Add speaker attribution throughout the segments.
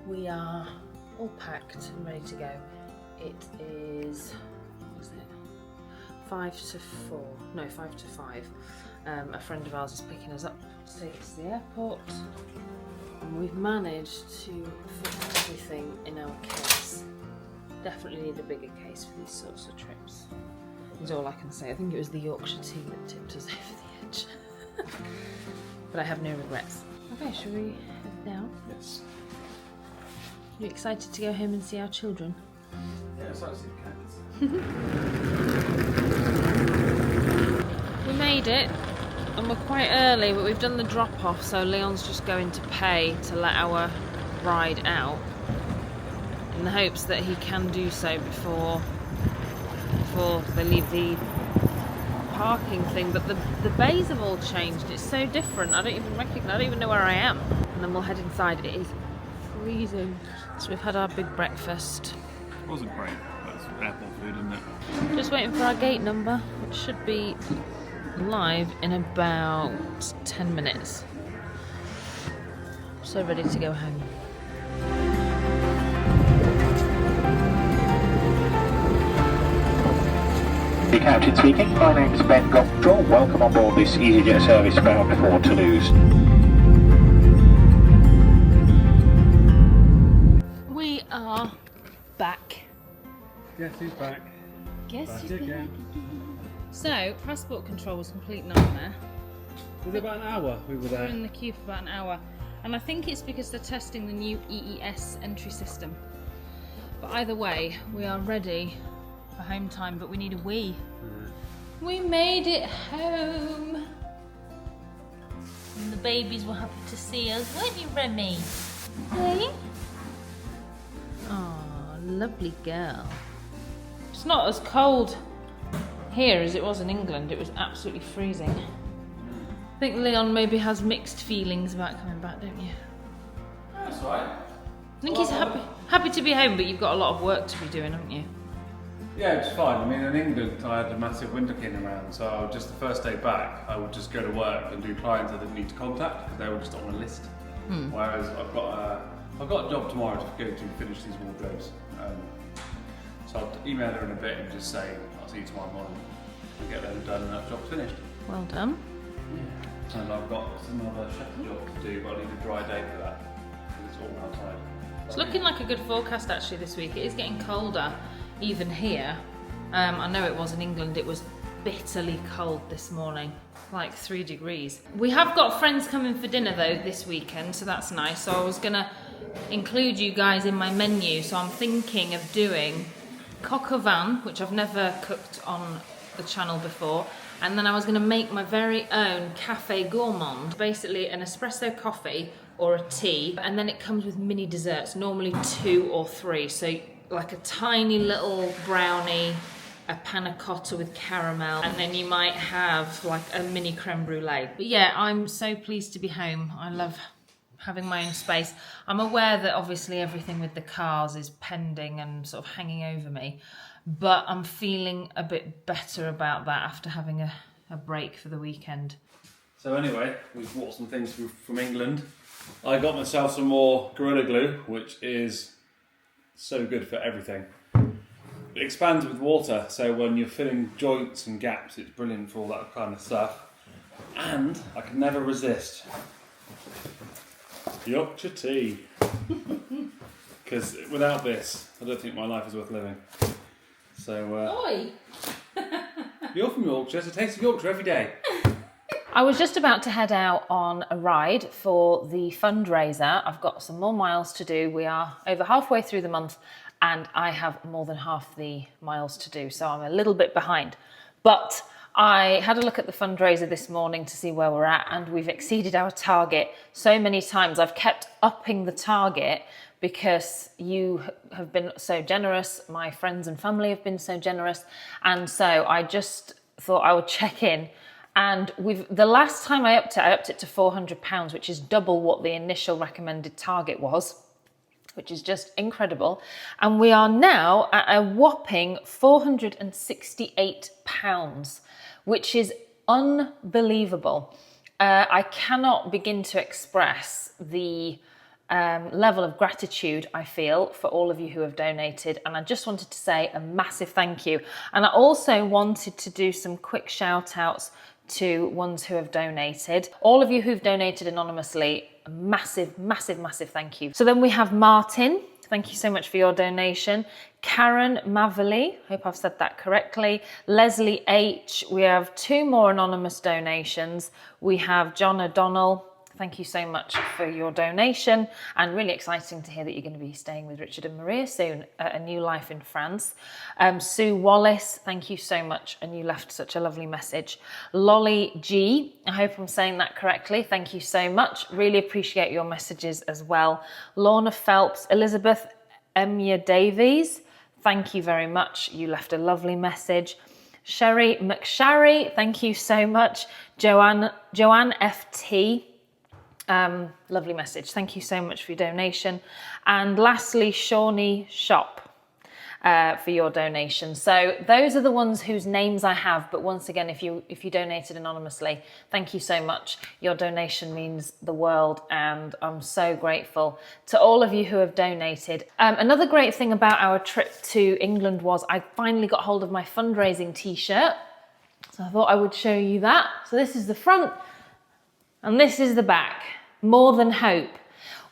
Speaker 1: We are all packed and ready to go. It is, what is it? 5 to 4, no 5 to 5. A friend of ours is picking us up to take us to the airport. And we've managed to fit everything in our case. Definitely need a bigger case for these sorts of trips. Is all I can say. I think it was the Yorkshire tea that tipped us over the edge. But I have no regrets. Okay, shall we head down?
Speaker 2: Yes.
Speaker 1: You excited to go home and see our children?
Speaker 2: Yeah, it's like to see the cats.
Speaker 1: We made it, and we're quite early, but we've done the drop-off, so Leon's just going to pay to let our ride out, in the hopes that he can do so before they leave the parking thing. But the bays have all changed. It's so different. I don't even know where I am. And then we'll head inside. It is freezing. So we've had our big breakfast.
Speaker 2: It wasn't great, but it's airport food, isn't it?
Speaker 1: Just waiting for our gate number, which should be live in about 10 minutes. So ready to go home.
Speaker 3: The captain speaking. My name is Ben Goptraw. Welcome on board this EasyJet service bound for Toulouse.
Speaker 1: We are back.
Speaker 2: Guess who's back?
Speaker 1: Guess
Speaker 2: Back
Speaker 1: who's
Speaker 2: again.
Speaker 1: back? So, passport control was a complete nightmare.
Speaker 2: Was it about an hour we were
Speaker 1: We were
Speaker 2: there?
Speaker 1: in the queue for about an hour. And I think it's because they're testing the new EES entry system. But either way, we are ready for home time, but we need a wee. We made it home. And the babies were happy to see us, weren't you, Remy? Hey? Oh, lovely girl. It's not as cold here as it was in England. It was absolutely freezing. I think Leon maybe has mixed feelings about coming back, don't you?
Speaker 2: That's alright.
Speaker 1: I think he's happy to be home, but you've got a lot of work to be doing, haven't you?
Speaker 2: Yeah, it's fine. I mean, in England, I had a massive winter cleaning around, so just the first day back, I would just go to work and do clients I didn't need to contact because they were just on a list. Whereas I've got a job tomorrow to go to finish these wardrobes. So I'll email her in a bit and just say I'll see you tomorrow morning and get them done and that job's finished.
Speaker 1: Well done.
Speaker 2: Yeah. And I've got some other shutter job to do, but I need a dry day for that because it's all outside.
Speaker 1: It's looking like a good forecast actually this week. It is getting colder, even here. I know it was in England. It was bitterly cold this morning, like 3 degrees. We have got friends coming for dinner though this weekend, so that's nice. So I was gonna include you guys in my menu. So I'm thinking of doing coq au vin, which I've never cooked on the channel before. And then I was gonna make my very own café gourmand, basically an espresso coffee or a tea, and then it comes with mini desserts, normally 2 or 3. So like a tiny little brownie, a panna cotta with caramel, and then you might have like a mini creme brulee. But yeah, I'm so pleased to be home. I love having my own space. I'm aware that obviously everything with the cars is pending and sort of hanging over me, but I'm feeling a bit better about that after having a break for the weekend.
Speaker 2: So anyway, we've bought some things from England. I got myself some more Gorilla Glue, which is so good for everything. It expands with water, so when you're filling joints and gaps, it's brilliant for all that kind of stuff. And I can never resist Yorkshire tea. Because without this, I don't think my life is worth living. So,
Speaker 1: Oi!
Speaker 2: you're from Yorkshire, so taste of Yorkshire every day.
Speaker 1: I was just about to head out on a ride for the fundraiser. I've got some more miles to do. We are over halfway through the month and I have more than half the miles to do, so I'm a little bit behind. But I had a look at the fundraiser this morning to see where we're at, and we've exceeded our target so many times. I've kept upping the target because you have been so generous. My friends and family have been so generous. And so I just thought I would check in. And the last time I upped it to £400, which is double what the initial recommended target was, which is just incredible. And we are now at a whopping £468, which is unbelievable. I cannot begin to express the level of gratitude I feel for all of you who have donated, and I just wanted to say a massive thank you. And I also wanted to do some quick shout outs to ones who have donated. All of you who've donated anonymously, a massive, massive, massive thank you. So then we have Martin. Thank you so much for your donation. Karen Mavely, hope I've said that correctly. Leslie H. We have 2 more anonymous donations. We have John O'Donnell. Thank you so much for your donation, and really exciting to hear that you're going to be staying with Richard and Maria soon at a new life in France. Sue Wallace, thank you so much, and you left such a lovely message. Lolly G, I hope I'm saying that correctly. Thank you so much. Really appreciate your messages as well. Lorna Phelps, Elizabeth Emya Davies, thank you very much. You left a lovely message. Sherry McSharry, thank you so much. Joanne FT, lovely message. Thank you so much for your donation. And lastly, Shawnee Shop for your donation. So those are the ones whose names I have. But once again, if you donated anonymously, thank you so much. Your donation means the world, and I'm so grateful to all of you who have donated. Another great thing about our trip to England was I finally got hold of my fundraising t-shirt. So I thought I would show you that. So this is the front and this is the back. More than hope.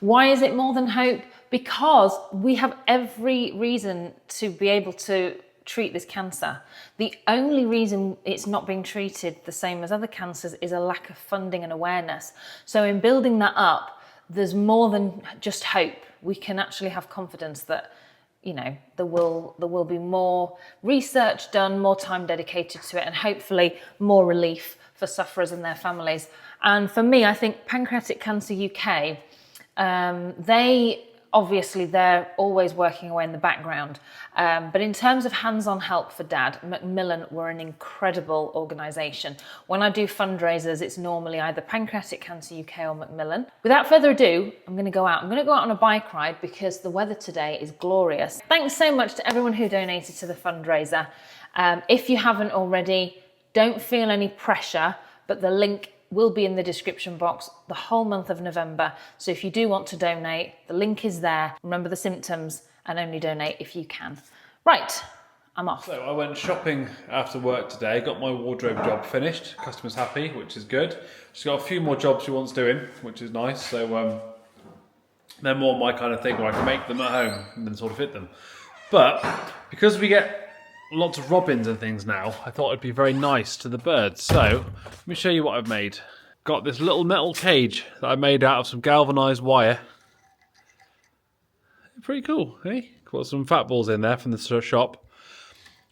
Speaker 1: Why is it more than hope? Because we have every reason to be able to treat this cancer. The only reason it's not being treated the same as other cancers is a lack of funding and awareness. So in building that up, there's more than just hope. We can actually have confidence that, you know, there will be more research done, more time dedicated to it, and hopefully more relief for sufferers and their families. And for me, I think Pancreatic Cancer UK, they're always working away in the background. But in terms of hands-on help for Dad, Macmillan were an incredible organisation. When I do fundraisers, it's normally either Pancreatic Cancer UK or Macmillan. Without further ado, I'm going to go out. I'm going to go out on a bike ride because the weather today is glorious. Thanks so much to everyone who donated to the fundraiser. If you haven't already, don't feel any pressure, but the link will be in the description box the whole month of November. So if you do want to donate, the link is there. Remember the symptoms and only donate if you can. Right, I'm off.
Speaker 2: So I went shopping after work today, got my wardrobe job finished. Customer's happy, which is good. She's got a few more jobs she wants doing, which is nice. So they're more my kind of thing where I can make them at home and then sort of fit them. But because we get lots of robins and things now, I thought it'd be very nice to the birds. So let me show you what I've made. Got this little metal cage that I made out of some galvanised wire. Pretty cool, eh? Got some fat balls in there from the shop.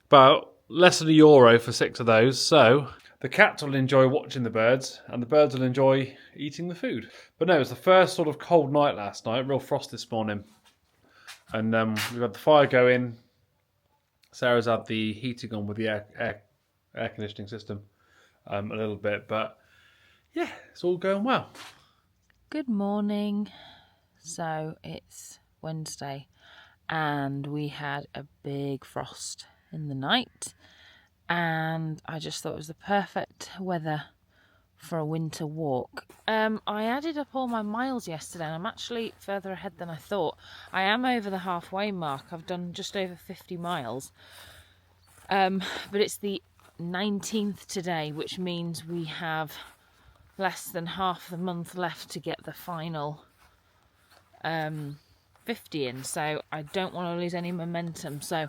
Speaker 2: About less than €1 for 6 of those. So the cats will enjoy watching the birds and the birds will enjoy eating the food. But no, it was the first sort of cold night last night, real frost this morning. And we've had the fire going. Sarah's had the heating on with the air conditioning system a little bit, but yeah, it's all going well.
Speaker 1: Good morning. So it's Wednesday and we had a big frost in the night, and I just thought it was the perfect weather for a winter walk. I added up all my miles yesterday and I'm actually further ahead than I thought. I am over the halfway mark. I've done just over 50 miles. But it's the 19th today, which means we have less than half the month left to get the final 50 in. So I don't want to lose any momentum. So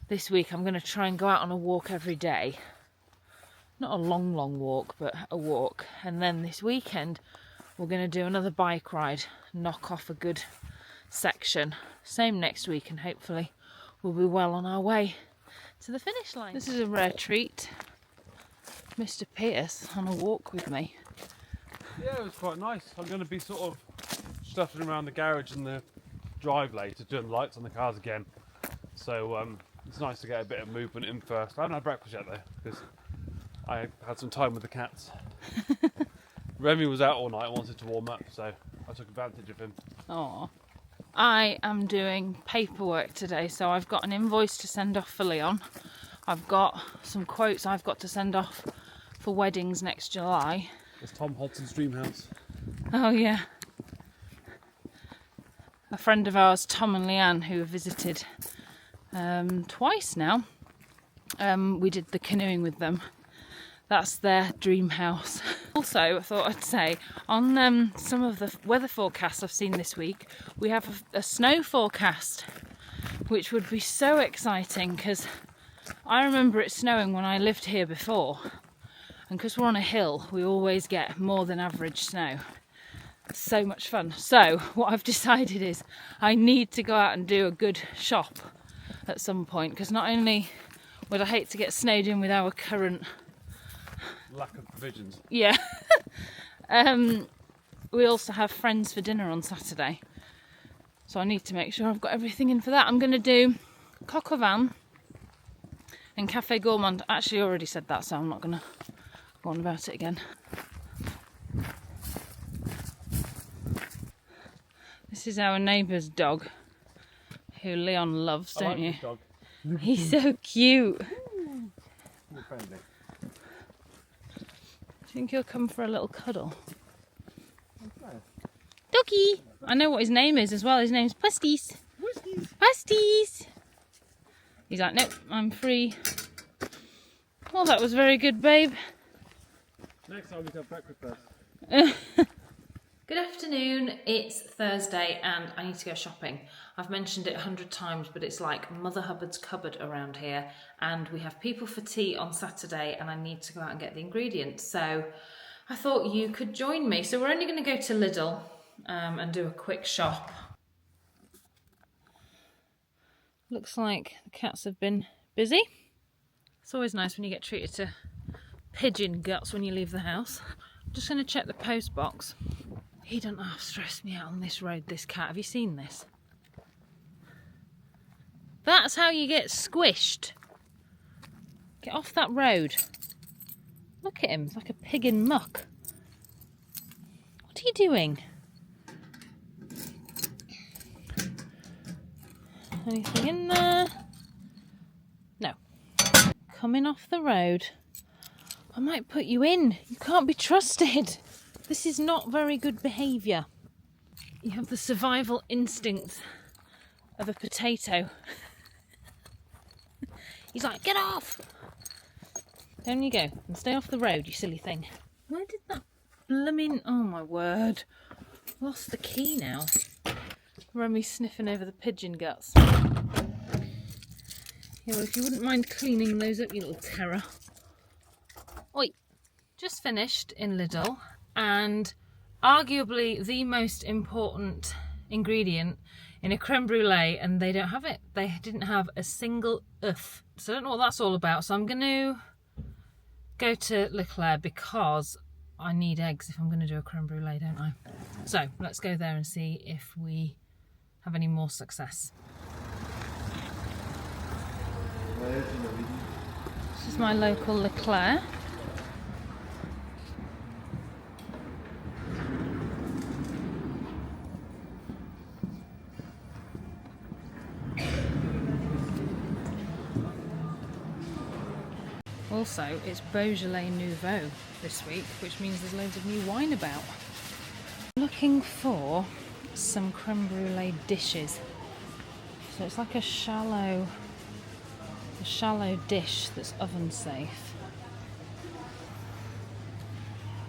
Speaker 1: this week I'm going to try and go out on a walk every day. Not a long walk, but a walk. And then this weekend we're going to do another bike ride, knock off a good section. Same next week, and hopefully we'll be well on our way to the finish line. This is a rare treat. Mr. Pierce on a walk with me.
Speaker 2: Yeah, it was quite nice. I'm going to be sort of stuffing around the garage and the drive later, doing the lights on the cars again. So it's nice to get a bit of movement in first. I haven't had breakfast yet though, because I had some time with the cats. Remy was out all night and wanted to warm up, so I took advantage of him.
Speaker 1: Aww. I am doing paperwork today, so I've got an invoice to send off for Leon. I've got some quotes I've got to send off for weddings next July.
Speaker 2: It's Tom Hodson's dream house.
Speaker 1: Oh yeah. a friend of ours, Tom and Leanne, who have visited twice now. We did the canoeing with them. That's their dream house. Also, I thought I'd say, on some of the weather forecasts I've seen this week, we have a snow forecast, which would be so exciting, because I remember it snowing when I lived here before, and because we're on a hill, we always get more than average snow. It's so much fun. So what I've decided is I need to go out and do a good shop at some point, because not only would I hate to get snowed in with our current
Speaker 2: lack of provisions.
Speaker 1: Yeah. We also have friends for dinner on Saturday, so I need to make sure I've got everything in for that. I'm going to do coq au vin and Café Gourmand. I actually already said that, so I'm not going to go on about it again. This is our neighbour's dog, who Leon loves, don't you?
Speaker 2: Dog.
Speaker 1: He's so cute.
Speaker 2: Friendly.
Speaker 1: Do you think he'll come for a little cuddle? Doggy! I know what his name is as well. His name's Pusties. Pusties! He's like, nope, I'm free. Well, that was very good, babe.
Speaker 2: Next time we have breakfast first.
Speaker 1: Good afternoon, it's Thursday and I need to go shopping. I've mentioned it 100 times, but it's like Mother Hubbard's cupboard around here, and we have people for tea on Saturday and I need to go out and get the ingredients. So I thought you could join me. So we're only going to go to Lidl and do a quick shop. Looks like the cats have been busy. It's always nice when you get treated to pigeon guts when you leave the house. I'm just going to check the post box. He doesn't half stress me out on this road, this cat. Have you seen this? That's how you get squished. Get off that road. Look at him, he's like a pig in muck. What are you doing? Anything in there? No. Coming off the road. I might put you in. You can't be trusted. This is not very good behaviour. You have the survival instinct of a potato. He's like, get off! Down you go, and stay off the road, you silly thing. Where did that blooming... Oh my word. Lost the key now. Remy sniffing over the pigeon guts. Yeah, well, if you wouldn't mind cleaning those up, you little terror. Oi! Just finished in Lidl. And arguably the most important ingredient in a creme brulee, and they don't have it. They didn't have a single œuf. So I don't know what that's all about. So I'm going to go to Leclerc because I need eggs if I'm going to do a creme brulee, don't I? So let's go there and see if we have any more success. This is my local Leclerc. Also, it's Beaujolais Nouveau this week, which means there's loads of new wine about. I'm looking for some creme brulee dishes. So it's like a shallow dish that's oven safe.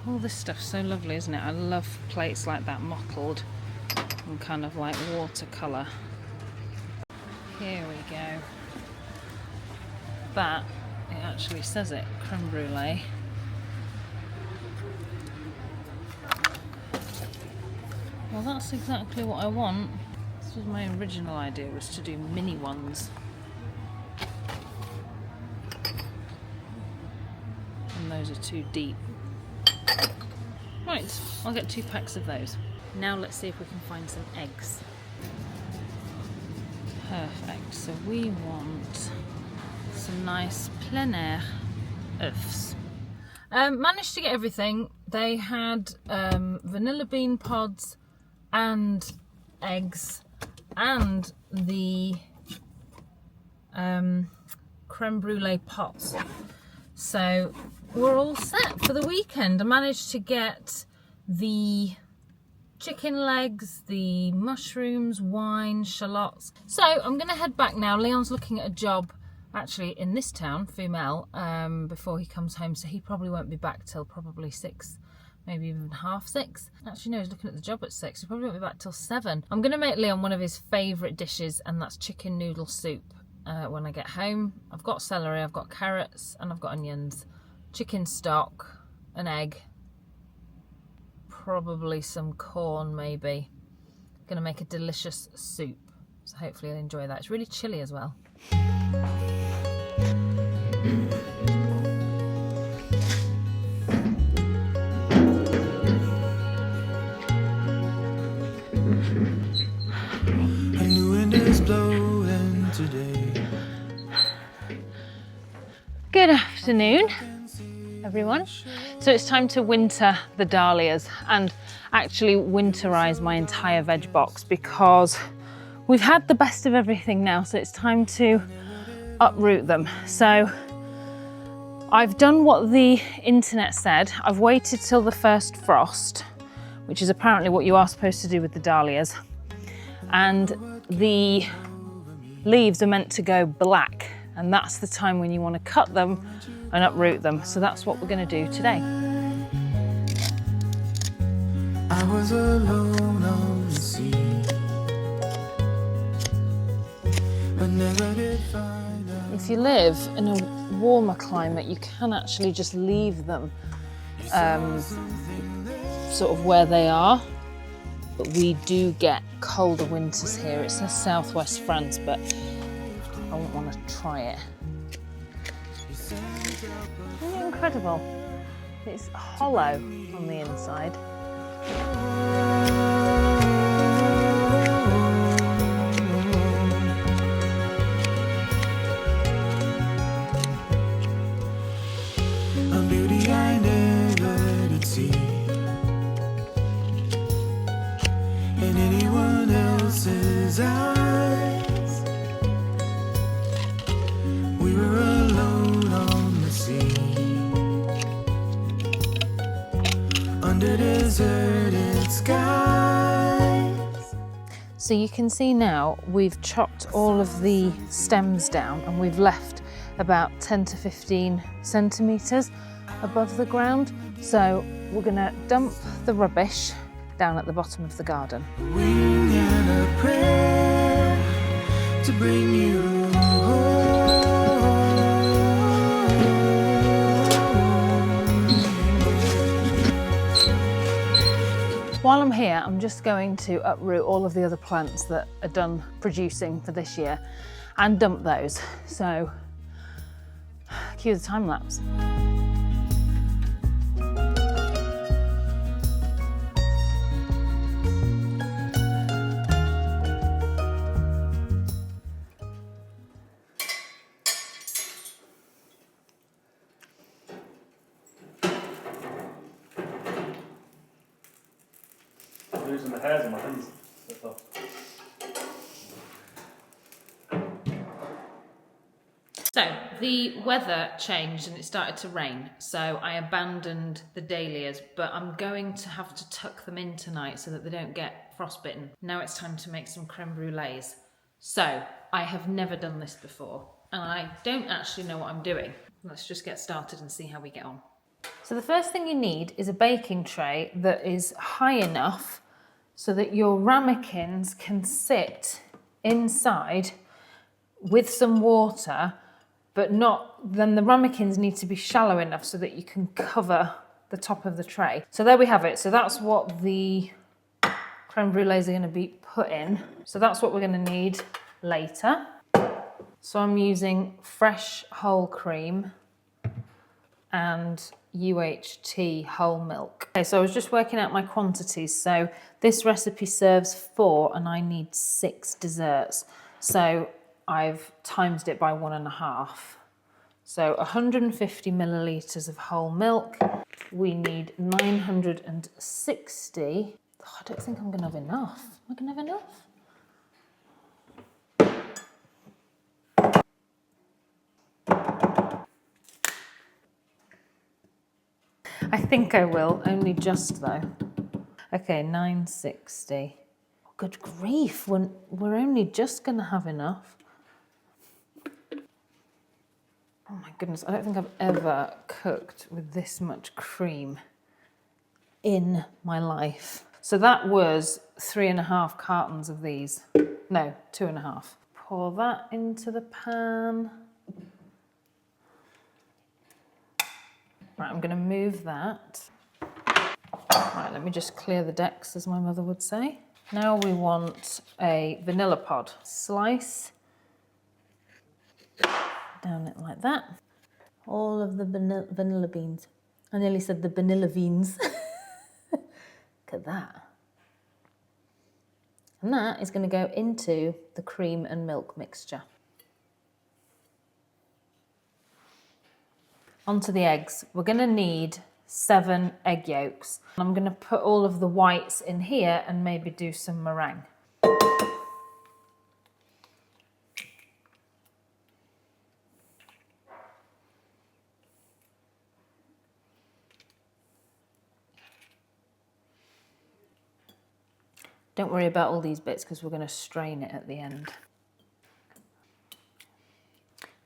Speaker 1: All this stuff's so lovely, isn't it? I love plates like that, mottled and kind of like watercolour. Here we go. That, it actually says it, creme brulee. Well, that's exactly what I want. This was my original idea, was to do mini ones. And those are too deep. Right, I'll get 2 packs of those. Now let's see if we can find some eggs. Perfect, so we want some nice plein air œufs. Managed to get everything. They had vanilla bean pods and eggs and the creme brulee pots. So we're all set for the weekend. I managed to get the chicken legs, the mushrooms, wine, shallots. So I'm going to head back now. Leon's looking at a job actually in this town, Femel, before he comes home, so he probably won't be back till probably 6, maybe even 6:30. Actually no, he's looking at the job at 6, he probably won't be back till 7. I'm going to make Leon one of his favourite dishes, and that's chicken noodle soup when I get home. I've got celery, I've got carrots, and I've got onions, chicken stock, an egg, probably some corn maybe. Going to make a delicious soup, so hopefully you'll enjoy that. It's really chilly as well. Good afternoon, everyone. So it's time to winter the dahlias and actually winterize my entire veg box, because we've had the best of everything now, so it's time to uproot them. So I've done what the internet said. I've waited till the first frost, which is apparently what you are supposed to do with the dahlias. And the leaves are meant to go black, and that's the time when you want to cut them and uproot them. So that's what we're going to do today. I was alone on the sea, but never did find out. If you live in a warmer climate, you can actually just leave them sort of where they are. But we do get colder winters here. It says southwest France, but I wouldn't want to try it. Isn't it incredible? It's hollow on the inside. A beauty I never did see in anyone else's eyes. We were alone on the sea, under deserted skies. So you can see now we've chopped all of the stems down, and we've left about 10 to 15 centimetres above the ground. So we're going to dump the rubbish down at the bottom of the garden. Wing and a prayer to bring you home. While I'm here, I'm just going to uproot all of the other plants that are done producing for this year and dump those. So cue the time lapse.
Speaker 2: Losing the hairs in my hands.
Speaker 1: So the weather changed and it started to rain, so I abandoned the dahlias, but I'm going to have to tuck them in tonight so that they don't get frostbitten. Now it's time to make some creme brulees. So I have never done this before and I don't actually know what I'm doing. Let's just get started and see how we get on. So the first thing you need is a baking tray that is high enough so that your ramekins can sit inside with some water, but then the ramekins need to be shallow enough so that you can cover the top of the tray. So there we have it. So that's what the creme brulees are going to be put in. So that's what we're going to need later. So I'm using fresh whole cream and UHT whole milk. Okay, so I was just working out my quantities. So this recipe serves 4 and I need 6 desserts. So I've times it by 1.5. So 150 millilitres of whole milk. We need 960. Oh, I don't think I'm going to have enough. Am I going to have enough? I think I will, only just though. Okay, 960. Good grief, we're only just going to have enough. Oh my goodness, I don't think I've ever cooked with this much cream in my life. So that was 3.5 cartons of these. No, 2.5. Pour that into the pan. Right, I'm going to move that. Right, let me just clear the decks, as my mother would say. Now we want a vanilla pod. Slice down it like that. All of the vanilla beans. I nearly said the vanilla beans. Look at that. And that is going to go into the cream and milk mixture. Onto the eggs. We're going to need 7 egg yolks. I'm going to put all of the whites in here and maybe do some meringue. Don't worry about all these bits because we're going to strain it at the end.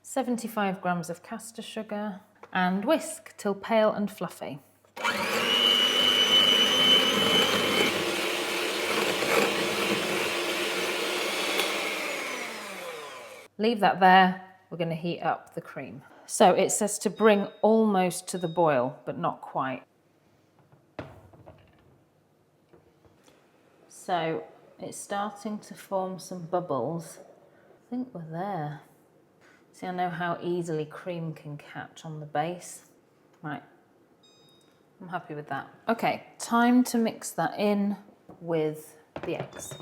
Speaker 1: 75 grams of caster sugar and whisk till pale and fluffy. Leave that there. We're going to heat up the cream. So it says to bring almost to the boil, but not quite. So it's starting to form some bubbles. I think we're there. See, I know how easily cream can catch on the base. Right, I'm happy with that. Okay, time to mix that in with the eggs.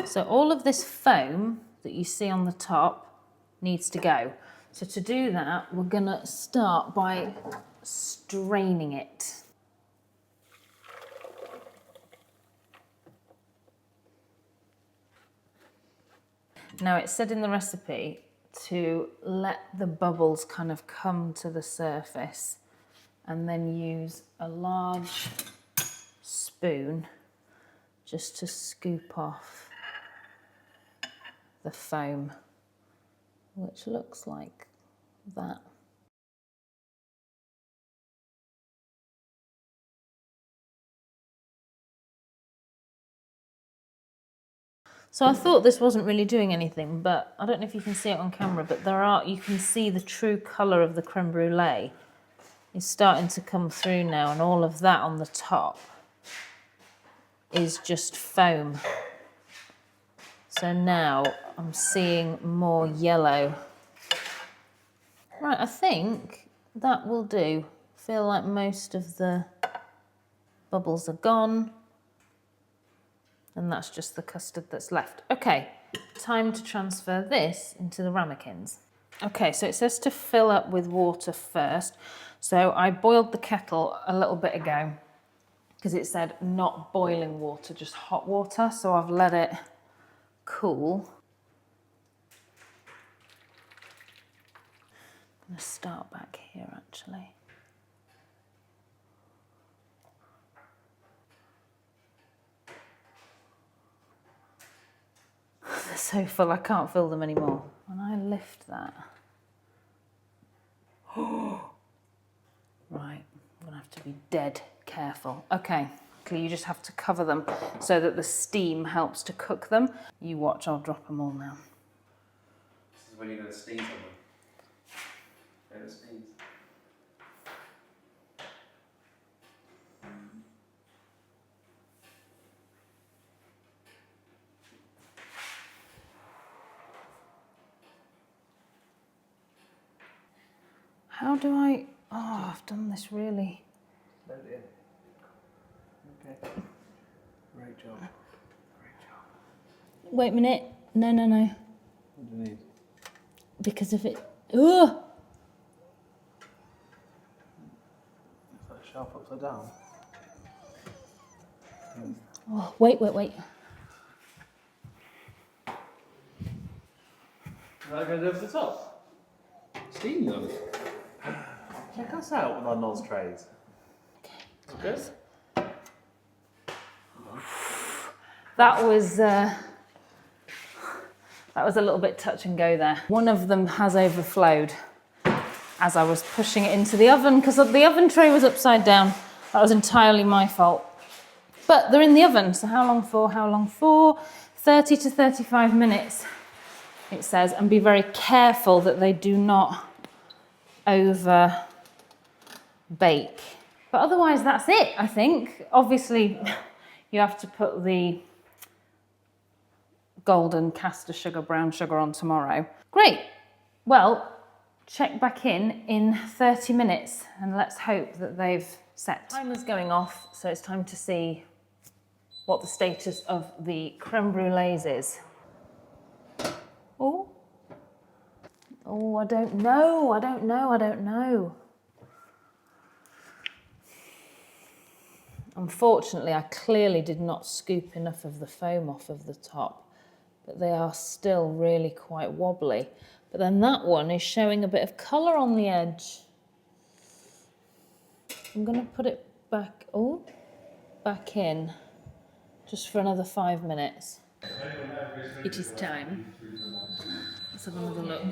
Speaker 1: So all of this foam that you see on the top needs to go. So to do that, we're going to start by straining it. Now it said in the recipe to let the bubbles kind of come to the surface and then use a large spoon just to scoop off the foam, which looks like that. So I thought this wasn't really doing anything, but I don't know if you can see it on camera, but you can see the true colour of the creme brulee is starting to come through now, and all of that on the top is just foam. So now I'm seeing more yellow. Right, I think that will do. Feel like most of the bubbles are gone. And that's just the custard that's left. Okay, time to transfer this into the ramekins. Okay, so it says to fill up with water first. So I boiled the kettle a little bit ago because it said not boiling water, just hot water. So I've let it cool. I'm going to start back here actually. They're so full, I can't fill them anymore. When I lift that. Right, I'm gonna have to be dead careful. Okay, you just have to cover them so that the steam helps to cook them. You watch, I'll drop them all now.
Speaker 2: This is when you're gonna sneeze on them. Don't sneeze.
Speaker 1: How do I... Oh, I've done this really...
Speaker 2: Let it in. Okay. Great job. Great job.
Speaker 1: Wait a minute. No.
Speaker 2: What do you need?
Speaker 1: Because if it... Ugh!
Speaker 2: Is that shelf upside down?
Speaker 1: Oh, wait.
Speaker 2: Is that going over the top? Steam them. Check us out with our NOS trays. Okay.
Speaker 1: That was a little bit touch and go there. One of them has overflowed as I was pushing it into the oven because the oven tray was upside down. That was entirely my fault. But they're in the oven, so how long for? How long for? 30 to 35 minutes, it says, and be very careful that they do not over bake. But otherwise, that's it, I think. Obviously, you have to put the golden caster sugar, brown sugar on tomorrow. Great. Well, check back in 30 minutes and let's hope that they've set. Timer's going off, so it's time to see what the status of the creme brulees is. Oh, I don't know. Unfortunately, I clearly did not scoop enough of the foam off of the top, but they are still really quite wobbly. But then that one is showing a bit of colour on the edge. I'm going to put it back in, just for another 5 minutes. It is time. Let's have another look.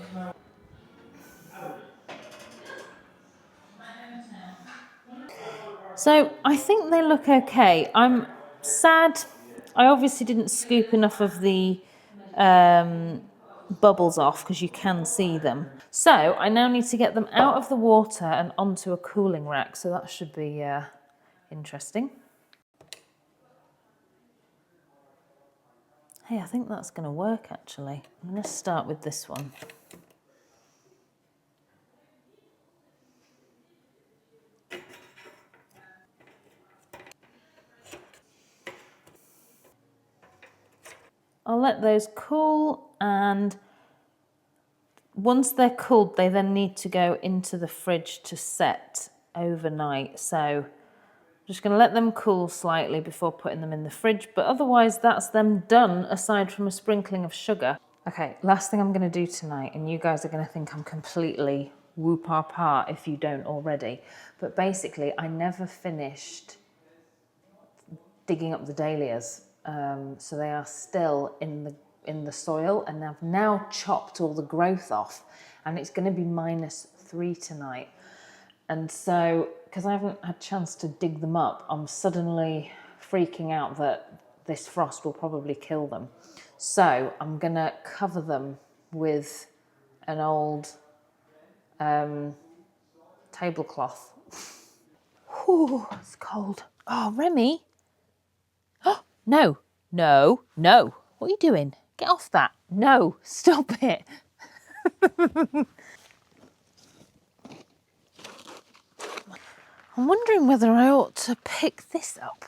Speaker 1: So I think they look okay. I'm sad. I obviously didn't scoop enough of the bubbles off because you can see them. So I now need to get them out of the water and onto a cooling rack. So that should be interesting. Hey, I think that's going to work actually. I'm going to start with this one. I'll let those cool, and once they're cooled, they then need to go into the fridge to set overnight. So I'm just going to let them cool slightly before putting them in the fridge, but otherwise that's them done, aside from a sprinkling of sugar. Okay, last thing I'm going to do tonight, and you guys are going to think I'm completely woo-pa-pa if you don't already, but basically I never finished digging up the dahlias. So they are still in the soil, and I've now chopped all the growth off, and it's going to be -3 tonight. And so, because I haven't had a chance to dig them up, I'm suddenly freaking out that this frost will probably kill them. So I'm going to cover them with an old tablecloth. Whew, it's cold. Oh, Remy. Oh, no. What are you doing? Get off that. No, stop it. I'm wondering whether I ought to pick this up.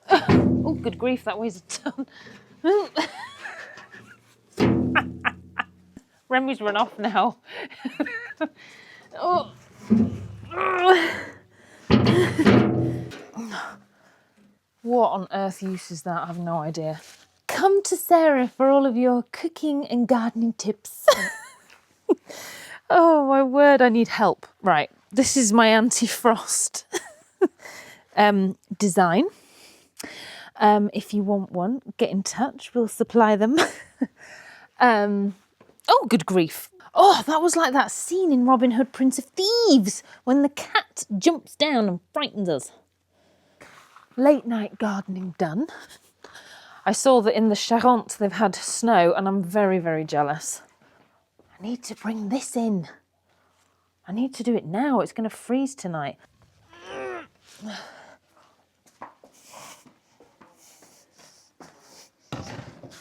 Speaker 1: Oh, good grief, that weighs a ton. Remy's run off now. Oh. What on earth use is that? I have no idea. Come to Sarah for all of your cooking and gardening tips. Oh my word, I need help. Right, this is my anti-frost design. If you want one, get in touch, we'll supply them. Oh, good grief. Oh, that was like that scene in Robin Hood, Prince of Thieves, when the cat jumps down and frightens us. Late night gardening done. I saw that in the Charente they've had snow, and I'm very, very jealous. I need to bring this in. I need to do it now. It's going to freeze tonight.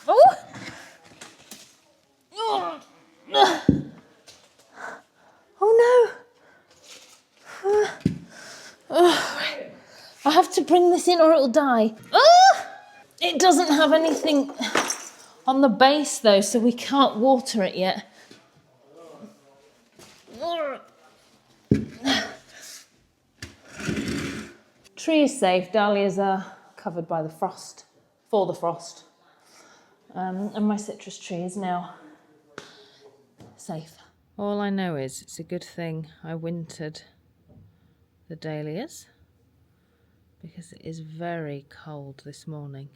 Speaker 1: Oh! Oh no! I have to bring this in or it'll die. It doesn't have anything on the base though, so we can't water it yet. tree is safe. Dahlias are covered by the frost, for the frost. And my citrus tree is now safe. All I know is it's a good thing I wintered the dahlias because it is very cold this morning.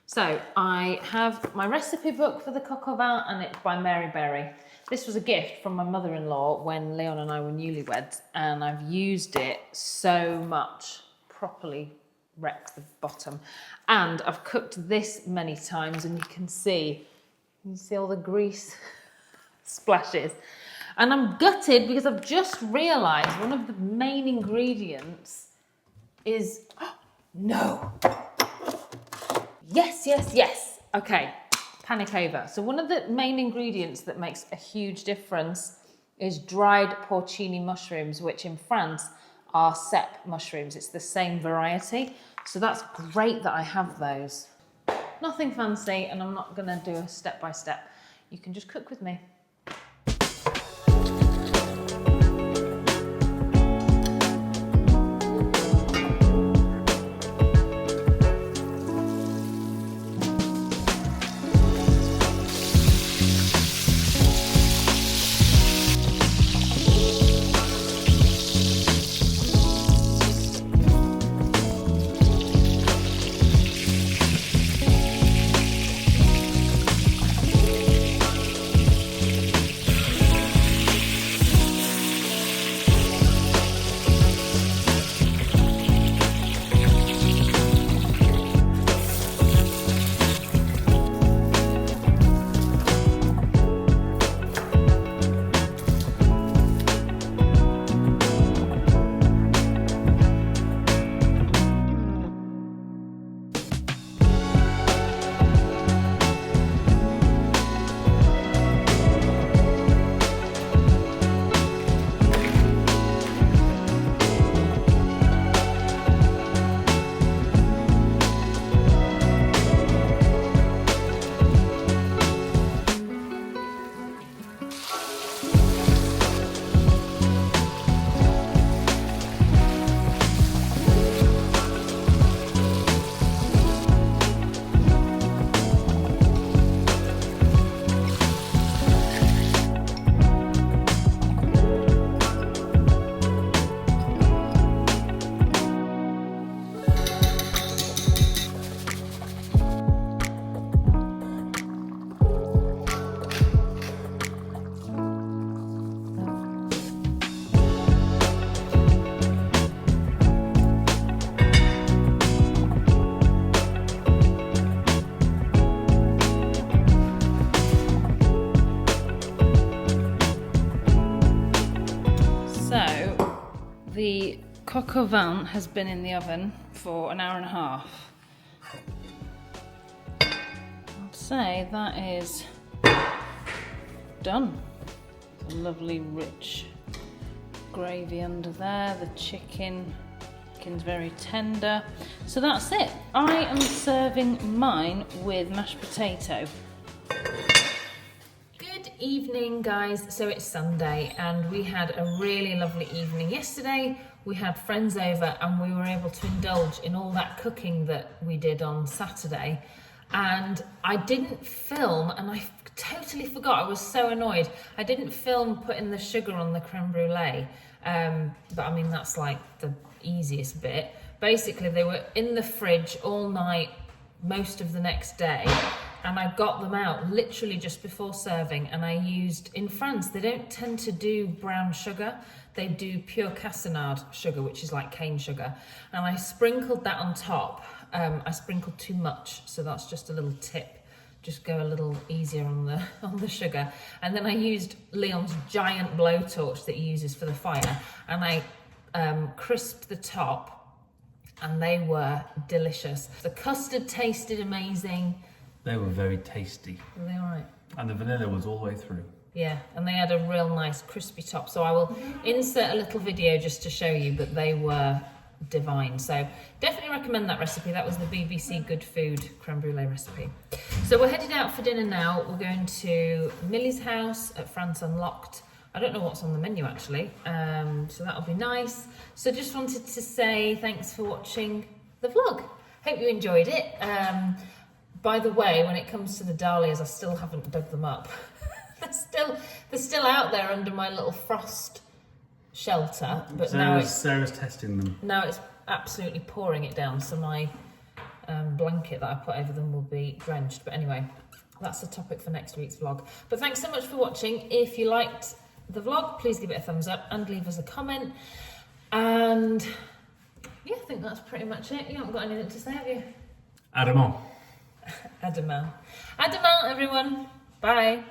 Speaker 1: So I have my recipe book for the coq au vin, and it's by Mary Berry. This was a gift from my mother-in-law when Leon and I were newlyweds, and I've used it so much, properly wrecked the bottom. And I've cooked this many times, and you can see all the grease splashes. And I'm gutted because I've just realised one of the main ingredients is, oh, no. Yes. Okay, panic over. So one of the main ingredients that makes a huge difference is dried porcini mushrooms, which in France are cep mushrooms. It's the same variety. So that's great that I have those. Nothing fancy, and I'm not gonna do a step-by-step. You can just cook with me. The coq au vin has been in the oven for an hour and a half. I'd say that is done. A lovely rich gravy under there. The chicken's very tender. So that's it. I am serving mine with mashed potato. Good evening, guys. So it's Sunday and we had a really lovely evening yesterday. We had friends over and we were able to indulge in all that cooking that we did on Saturday. And I didn't film, and I totally forgot. I was so annoyed. I didn't film putting the sugar on the creme brulee. But I mean, that's like the easiest bit. Basically, they were in the fridge all night, most of the next day. And I got them out literally just before serving, and I used, in France, they don't tend to do brown sugar, they do pure cassonade sugar, which is like cane sugar. And I sprinkled that on top. I sprinkled too much, so that's just a little tip. Just go a little easier on the sugar. And then I used Leon's giant blowtorch that he uses for the fire, and I crisped the top, and they were delicious. The custard tasted amazing.
Speaker 2: They were very tasty.
Speaker 1: Were they all right?
Speaker 2: And the vanilla was all the way through.
Speaker 1: Yeah, and they had a real nice crispy top. So I will insert a little video just to show you, but they were divine. So definitely recommend that recipe. That was the BBC Good Food creme brulee recipe. So we're headed out for dinner now. We're going to Millie's house at France Unlocked I don't know what's on the menu actually, so that'll be nice. So just wanted to say thanks for watching the vlog. Hope you enjoyed it. By the way, when it comes to the dahlias, I still haven't dug them up. they're still out there under my little frost shelter, but
Speaker 2: Sarah's testing them.
Speaker 1: Now it's absolutely pouring it down, so my blanket that I put over them will be drenched. But anyway, that's the topic for next week's vlog. But thanks so much for watching. If you liked the vlog, please give it a thumbs up and leave us a comment. And yeah, I think that's pretty much it. You haven't got anything to say, have you?
Speaker 2: Adamant.
Speaker 1: Adamant. Adamant, everyone. Bye.